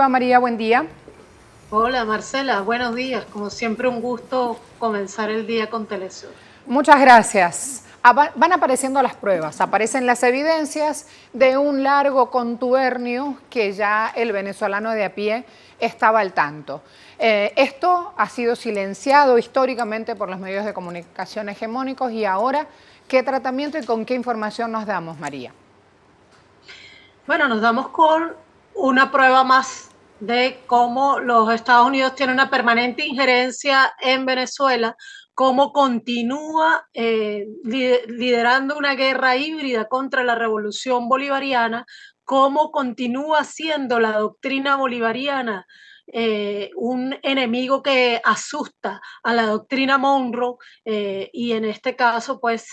María, buen día. Hola Marcela, buenos días. Como siempre un gusto comenzar el día con Telesur. Muchas gracias. Van apareciendo las pruebas, aparecen las evidencias de un largo contubernio que ya el venezolano de a pie estaba al tanto. Esto ha sido silenciado históricamente por los medios de comunicación hegemónicos y ahora, ¿qué tratamiento y con qué información nos damos, María? Bueno, nos damos con una prueba más de cómo los Estados Unidos tienen una permanente injerencia en Venezuela, cómo continúa liderando una guerra híbrida contra la revolución bolivariana, cómo continúa siendo la doctrina bolivariana un enemigo que asusta a la doctrina Monroe y en este caso pues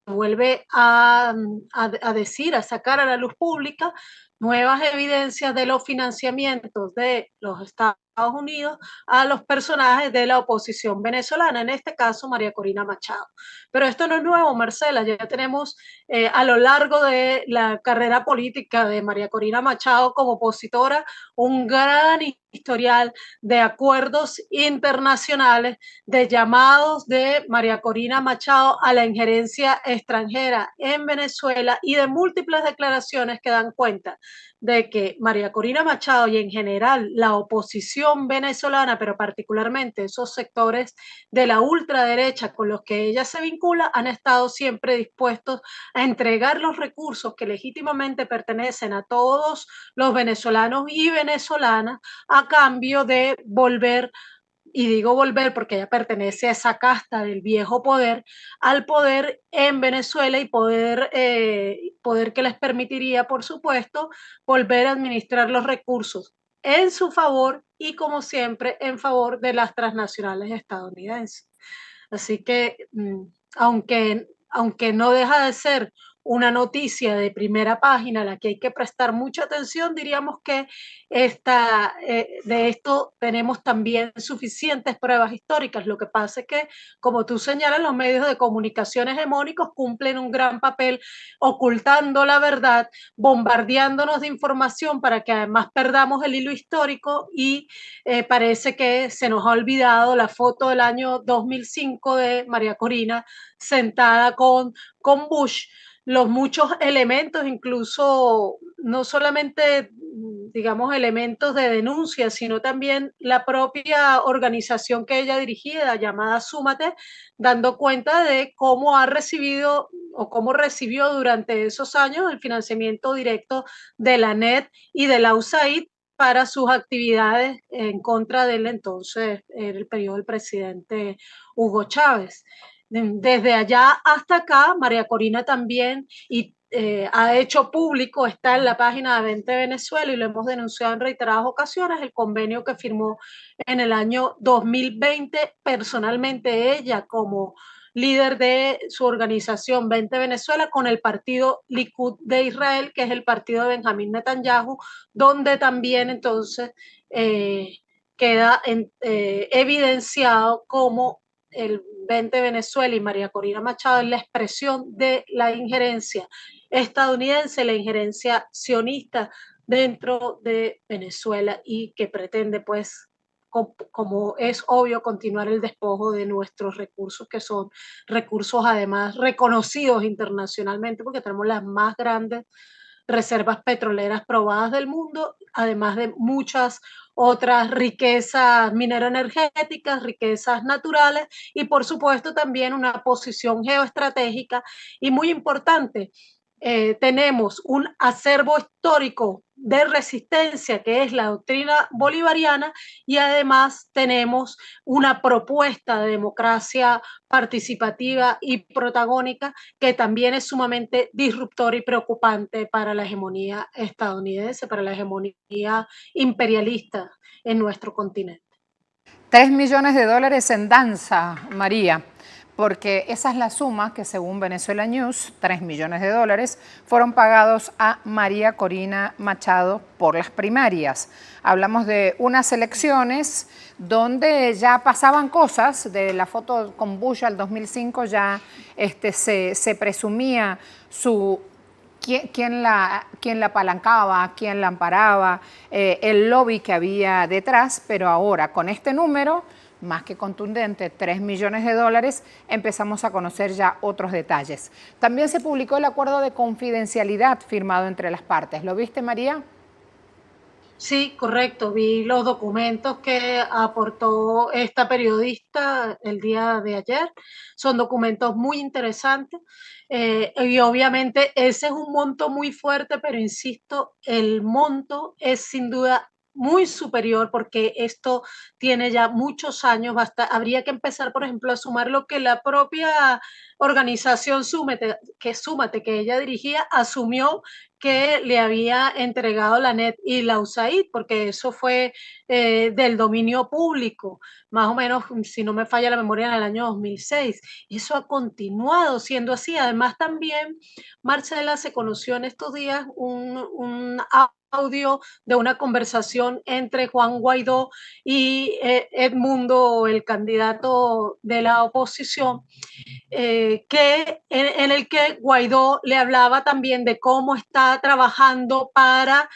vuelve a decir, a sacar a la luz pública nuevas evidencias de los financiamientos de los Estados Unidos a los personajes de la oposición venezolana, en este caso María Corina Machado. Pero esto no es nuevo, Marcela, ya tenemos a lo largo de la carrera política de María Corina Machado como opositora un gran historial de acuerdos internacionales, de llamados de María Corina Machado a la injerencia extranjera en Venezuela y de múltiples declaraciones que dan cuenta de que María Corina Machado y en general la oposición venezolana, pero particularmente esos sectores de la ultraderecha con los que ella se vincula, han estado siempre dispuestos a entregar los recursos que legítimamente pertenecen a todos los venezolanos y venezolanas a cambio de volver, y digo volver porque ella pertenece a esa casta del viejo poder, al poder en Venezuela y poder que les permitiría, por supuesto, volver a administrar los recursos en su favor y, como siempre, en favor de las transnacionales estadounidenses. Así que, aunque no deja de ser una noticia de primera página a la que hay que prestar mucha atención, diríamos que de esto tenemos también suficientes pruebas históricas. Lo que pasa es que, como tú señalas, los medios de comunicación hegemónicos cumplen un gran papel ocultando la verdad, bombardeándonos de información para que además perdamos el hilo histórico y parece que se nos ha olvidado la foto del año 2005 de María Corina sentada con Bush, los muchos elementos, incluso no solamente, digamos, elementos de denuncia, sino también la propia organización que ella dirigía, llamada Súmate, dando cuenta de cómo ha recibido o cómo recibió durante esos años el financiamiento directo de la NET y de la USAID para sus actividades en contra del entonces, en el periodo del presidente Hugo Chávez. Desde allá hasta acá, María Corina también ha hecho público, está en la página de 20 Venezuela y lo hemos denunciado en reiteradas ocasiones, el convenio que firmó en el año 2020 personalmente ella como líder de su organización 20 Venezuela con el partido Likud de Israel, que es el partido de Benjamín Netanyahu, donde también entonces queda evidenciado como el 20 Venezuela y María Corina Machado es la expresión de la injerencia estadounidense, la injerencia sionista dentro de Venezuela y que pretende, pues, como es obvio, continuar el despojo de nuestros recursos, que son recursos además reconocidos internacionalmente, porque tenemos las más grandes reservas petroleras probadas del mundo, además de muchas otras riquezas mineroenergéticas, riquezas naturales y por supuesto también una posición geoestratégica y muy importante. Tenemos un acervo histórico de resistencia que es la doctrina bolivariana y además tenemos una propuesta de democracia participativa y protagónica que también es sumamente disruptora y preocupante para la hegemonía estadounidense, para la hegemonía imperialista en nuestro continente. 3 millones de dólares en danza, María, porque esa es la suma que según Venezuela News, 3 millones de dólares, fueron pagados a María Corina Machado por las primarias. Hablamos de unas elecciones donde ya pasaban cosas, de la foto con Bush al 2005 ya se presumía su quién la apalancaba, quién la amparaba, el lobby que había detrás, pero ahora con este número, más que contundente, 3 millones de dólares, empezamos a conocer ya otros detalles. También se publicó el acuerdo de confidencialidad firmado entre las partes. ¿Lo viste, María? Sí, correcto. Vi los documentos que aportó esta periodista el día de ayer. Son documentos muy interesantes y obviamente ese es un monto muy fuerte, pero insisto, el monto es sin duda muy superior porque esto tiene ya muchos años. Habría que empezar, por ejemplo, a sumar lo que la propia organización Súmate, que ella dirigía, asumió que le había entregado la NET y la USAID, porque eso fue del dominio público, más o menos, si no me falla la memoria, en el año 2006. Eso ha continuado siendo así. Además, también, Marcela, se conoció en estos días un audio de una conversación entre Juan Guaidó y Edmundo, el candidato de la oposición, en el que Guaidó le hablaba también de cómo está trabajando para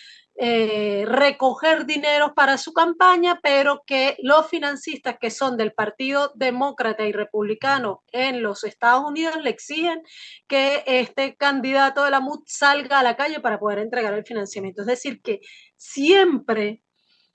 recoger dinero para su campaña, pero que los financistas que son del Partido Demócrata y Republicano en los Estados Unidos le exigen que este candidato de la MUD salga a la calle para poder entregar el financiamiento. Es decir, que siempre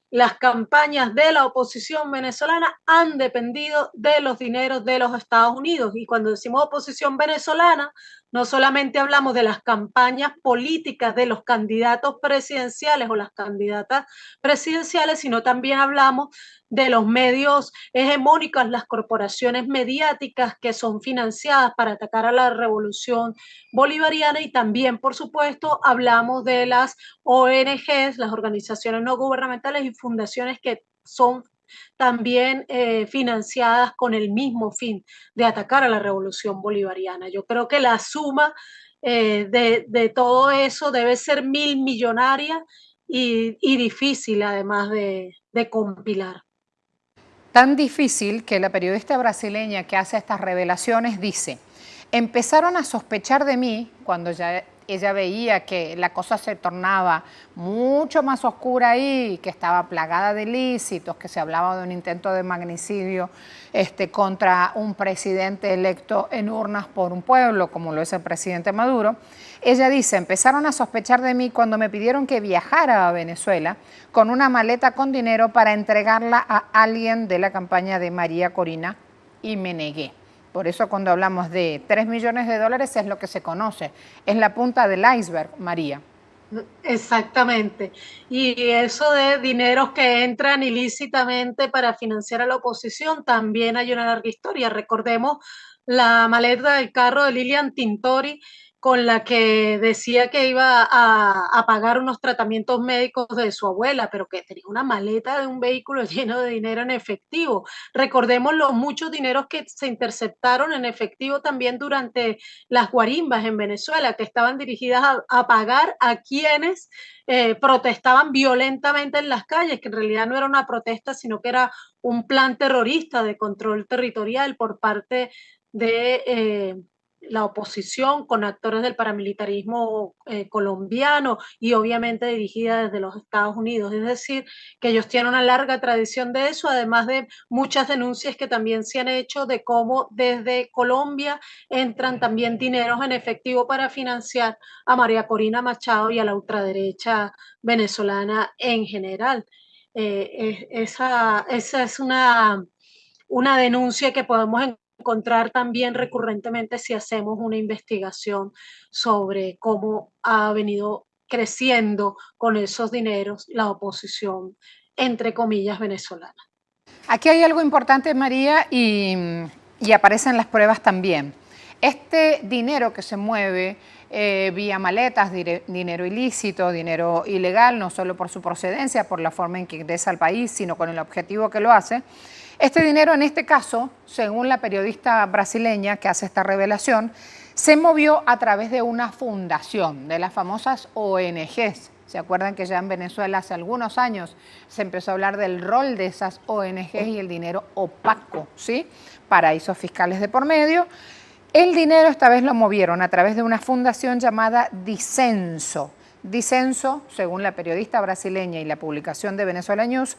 las campañas de la oposición venezolana han dependido de los dineros de los Estados Unidos. Y cuando decimos oposición venezolana, no solamente hablamos de las campañas políticas de los candidatos presidenciales o las candidatas presidenciales, sino también hablamos de los medios hegemónicos, las corporaciones mediáticas que son financiadas para atacar a la revolución bolivariana, y también, por supuesto, hablamos de las ONGs, las organizaciones no gubernamentales y fundaciones que son también financiadas con el mismo fin de atacar a la revolución bolivariana. Yo creo que la suma de todo eso debe ser mil millonaria y difícil además de compilar. Tan difícil que la periodista brasileña que hace estas revelaciones dice: empezaron a sospechar de mí cuando ya ella veía que la cosa se tornaba mucho más oscura ahí, que estaba plagada de ilícitos, que se hablaba de un intento de magnicidio contra un presidente electo en urnas por un pueblo, como lo es el presidente Maduro. Ella dice: empezaron a sospechar de mí cuando me pidieron que viajara a Venezuela con una maleta con dinero para entregarla a alguien de la campaña de María Corina, y me negué. Por eso cuando hablamos de 3 millones de dólares es lo que se conoce, es la punta del iceberg, María. Exactamente. Y eso de dineros que entran ilícitamente para financiar a la oposición, también hay una larga historia. Recordemos la maleta del carro de Lilian Tintori, con la que decía que iba a pagar unos tratamientos médicos de su abuela, pero que tenía una maleta de un vehículo lleno de dinero en efectivo. Recordemos los muchos dineros que se interceptaron en efectivo también durante las guarimbas en Venezuela, que estaban dirigidas a pagar a quienes protestaban violentamente en las calles, que en realidad no era una protesta, sino que era un plan terrorista de control territorial por parte de la oposición, con actores del paramilitarismo colombiano y obviamente dirigida desde los Estados Unidos. Es decir, que ellos tienen una larga tradición de eso, además de muchas denuncias que también se han hecho de cómo desde Colombia entran también dineros en efectivo para financiar a María Corina Machado y a la ultraderecha venezolana en general. Esa es una denuncia que podemos encontrar también recurrentemente si hacemos una investigación sobre cómo ha venido creciendo con esos dineros la oposición, entre comillas, venezolana. Aquí hay algo importante, María, y aparecen las pruebas también. Este dinero que se mueve vía maletas, dinero ilícito, dinero ilegal, no solo por su procedencia, por la forma en que ingresa al país, sino con el objetivo que lo hace. Este dinero, en este caso, según la periodista brasileña que hace esta revelación, se movió a través de una fundación, de las famosas ONGs. ¿Se acuerdan que ya en Venezuela hace algunos años se empezó a hablar del rol de esas ONGs y el dinero opaco, ¿sí? Paraísos fiscales de por medio. El dinero esta vez lo movieron a través de una fundación llamada Disenso. Disenso, según la periodista brasileña y la publicación de Venezuela News,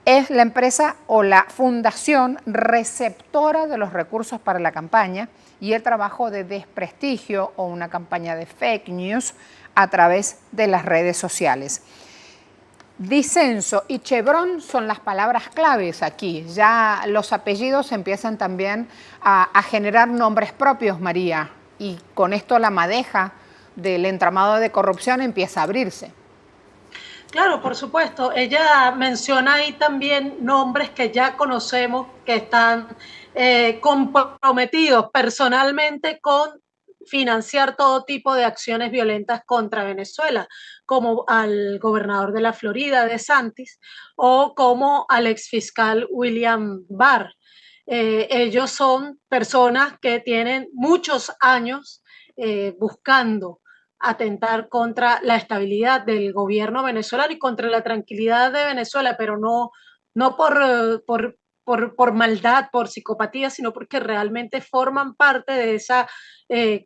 es la empresa o la fundación receptora de los recursos para la campaña y el trabajo de desprestigio o una campaña de fake news a través de las redes sociales. Disenso y Chevron son las palabras claves aquí. Ya los apellidos empiezan también a generar nombres propios, María, y con esto la madeja del entramado de corrupción empieza a abrirse. Claro, por supuesto. Ella menciona ahí también nombres que ya conocemos que están comprometidos personalmente con financiar todo tipo de acciones violentas contra Venezuela, como al gobernador de la Florida, DeSantis, o como al exfiscal William Barr. Ellos son personas que tienen muchos años buscando atentar contra la estabilidad del gobierno venezolano y contra la tranquilidad de Venezuela, pero no por maldad, por psicopatía, sino porque realmente forman parte de esa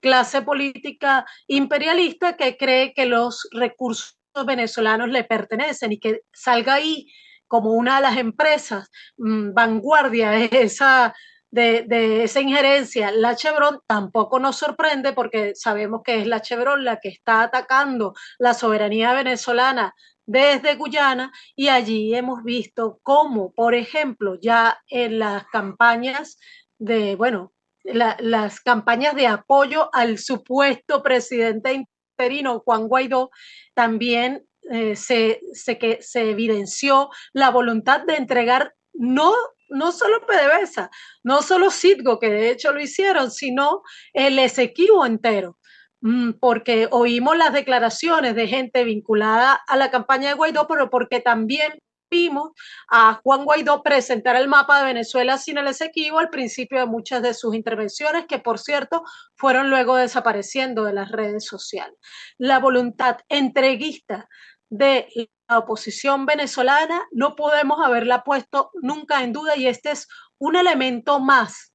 clase política imperialista que cree que los recursos venezolanos le pertenecen y que salga ahí como una de las empresas vanguardia de esa injerencia. La Chevron tampoco nos sorprende porque sabemos que es la Chevron la que está atacando la soberanía venezolana desde Guyana y allí hemos visto cómo, por ejemplo, ya en las campañas las campañas de apoyo al supuesto presidente interino Juan Guaidó, también se evidenció la voluntad de entregar no solo PDVSA, no solo Citgo, que de hecho lo hicieron, sino el Esequibo entero, porque oímos las declaraciones de gente vinculada a la campaña de Guaidó, pero porque también vimos a Juan Guaidó presentar el mapa de Venezuela sin el Esequibo al principio de muchas de sus intervenciones, que por cierto fueron luego desapareciendo de las redes sociales. La voluntad entreguista de la oposición venezolana no podemos haberla puesto nunca en duda y este es un elemento más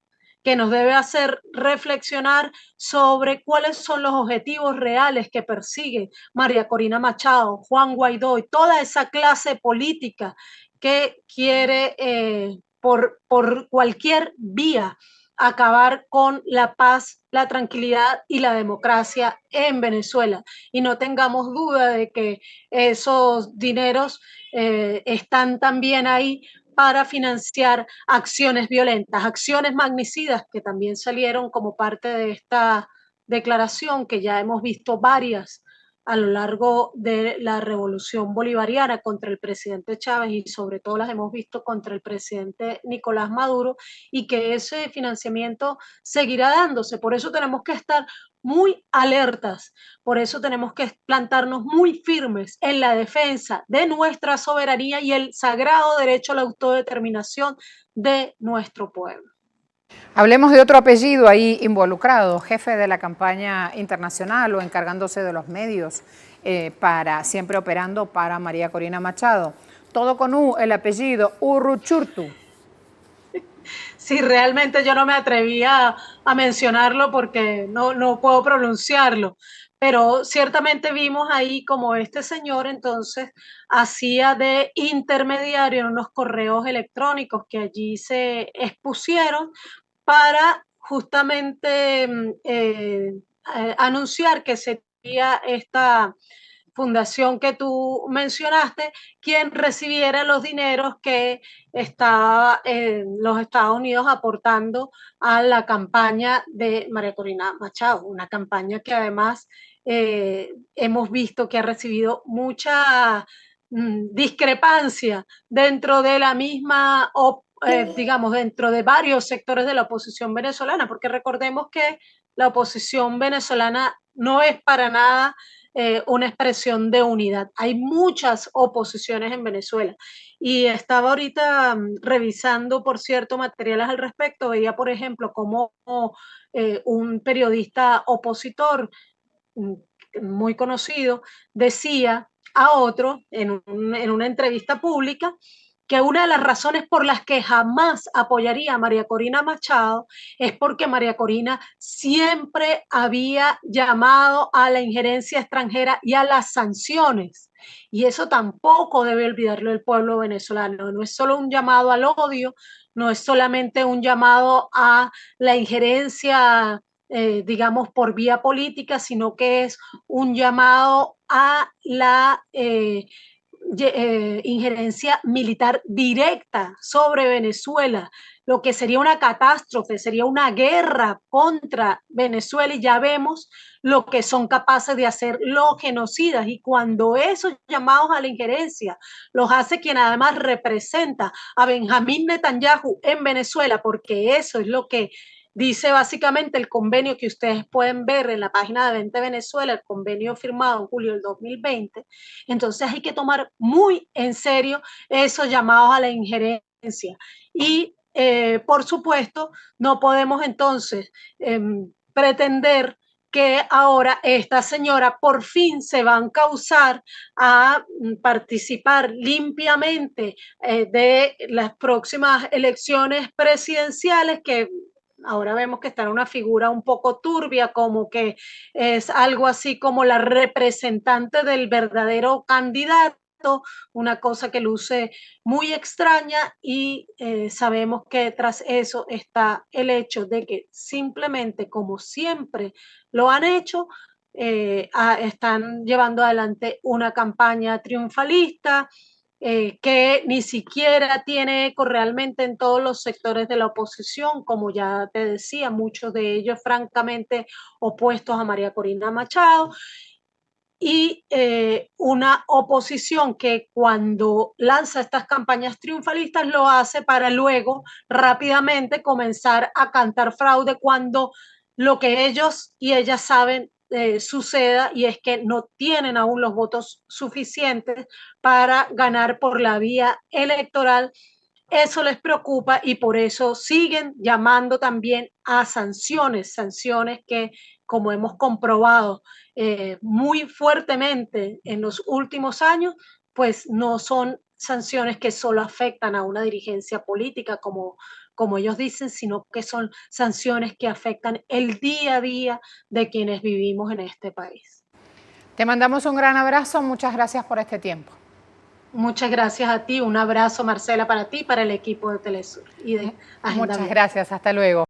que nos debe hacer reflexionar sobre cuáles son los objetivos reales que persigue María Corina Machado, Juan Guaidó y toda esa clase política que quiere por cualquier vía acabar con la paz, la tranquilidad y la democracia en Venezuela. Y no tengamos duda de que esos dineros están también ahí para financiar acciones violentas, acciones magnicidas que también salieron como parte de esta declaración que ya hemos visto varias a lo largo de la revolución bolivariana contra el presidente Chávez y sobre todo las hemos visto contra el presidente Nicolás Maduro y que ese financiamiento seguirá dándose. Por eso tenemos que estar muy alertas, por eso tenemos que plantarnos muy firmes en la defensa de nuestra soberanía y el sagrado derecho a la autodeterminación de nuestro pueblo. Hablemos de otro apellido ahí involucrado, jefe de la campaña internacional o encargándose de los medios, siempre operando para María Corina Machado. Todo con U, el apellido Urruchurtu. Sí, realmente yo no me atrevía a mencionarlo porque no puedo pronunciarlo, pero ciertamente vimos ahí como este señor entonces hacía de intermediario en unos correos electrónicos que allí se expusieron para justamente anunciar que sería esta fundación que tú mencionaste, quien recibiera los dineros que está los Estados Unidos aportando a la campaña de María Corina Machado, una campaña que además hemos visto que ha recibido mucha discrepancia dentro de la misma digamos, dentro de varios sectores de la oposición venezolana, porque recordemos que la oposición venezolana no es para nada una expresión de unidad. Hay muchas oposiciones en Venezuela y estaba ahorita revisando, por cierto, materiales al respecto. Veía, por ejemplo, cómo un periodista opositor muy conocido decía a otro en una entrevista pública que una de las razones por las que jamás apoyaría a María Corina Machado es porque María Corina siempre había llamado a la injerencia extranjera y a las sanciones. Y eso tampoco debe olvidarlo el pueblo venezolano. No es solo un llamado al odio, no es solamente un llamado a la injerencia, digamos, por vía política, sino que es un llamado a la injerencia militar directa sobre Venezuela, lo que sería una catástrofe, sería una guerra contra Venezuela, y ya vemos lo que son capaces de hacer los genocidas. Y cuando esos llamados a la injerencia los hace quien además representa a Benjamín Netanyahu en Venezuela, porque eso es lo que dice básicamente el convenio que ustedes pueden ver en la página de Vente Venezuela, el convenio firmado en julio del 2020. Entonces hay que tomar muy en serio esos llamados a la injerencia. Y por supuesto, no podemos entonces pretender que ahora esta señora por fin se va a encauzar a participar limpiamente de las próximas elecciones presidenciales, que ahora vemos que está en una figura un poco turbia, como que es algo así como la representante del verdadero candidato, una cosa que luce muy extraña. Y sabemos que tras eso está el hecho de que simplemente, como siempre lo han hecho, están llevando adelante una campaña triunfalista, que ni siquiera tiene eco realmente en todos los sectores de la oposición, como ya te decía, muchos de ellos francamente opuestos a María Corina Machado, y una oposición que cuando lanza estas campañas triunfalistas lo hace para luego rápidamente comenzar a cantar fraude cuando lo que ellos y ellas saben suceda, y es que no tienen aún los votos suficientes para ganar por la vía electoral. Eso les preocupa y por eso siguen llamando también a sanciones, sanciones que, como hemos comprobado muy fuertemente en los últimos años, pues no son sanciones que solo afectan a una dirigencia política, como ellos dicen, sino que son sanciones que afectan el día a día de quienes vivimos en este país. Te mandamos un gran abrazo, muchas gracias por este tiempo. Muchas gracias a ti, un abrazo, Marcela, para ti, para el equipo de Telesur y de Agenda Muchas Abierta. gracias, hasta luego.